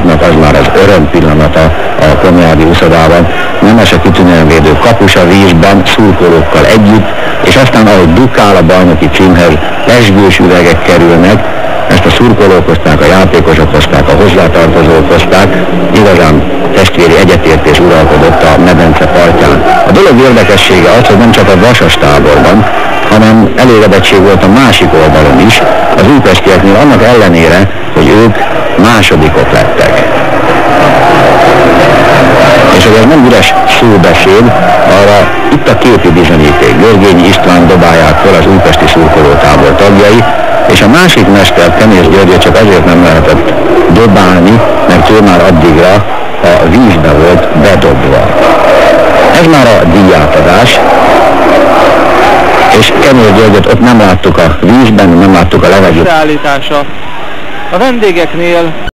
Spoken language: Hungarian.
napnak az már az öröm pillanata a Komjádi úszodában. Nemes a kitűnően védő kapus a vízben, szurkolókkal együtt, és aztán ahogy dukál a bajnoki címhez, pezsgős üvegek kerülnek, ezt a szurkolók hozták, a játékosok hozták, a hozzátartozók hozták, igazán testvéri egyetértés uralkodott a medence partján. A dolog érdekessége az, hogy nem csak a Vasas táborban, hanem elégedettség volt a másik oldalon is, az újpestieknél, annak ellenére, hogy ők másodikok lettek. És hogy ez nem üres szóbeszéd, arra itt a képi bizonyíték. Görgényi István dobálják fel az újpesti szurkolótábor tagjai, és a másik mester, Kemész György csak azért nem lehetett dobálni, mert ő már addigra a vízbe volt bedobva. Ez már a díjátadás, és Kemész Györgyöt ott nem láttuk a vízben, nem láttuk a levegőt. A vendégeknél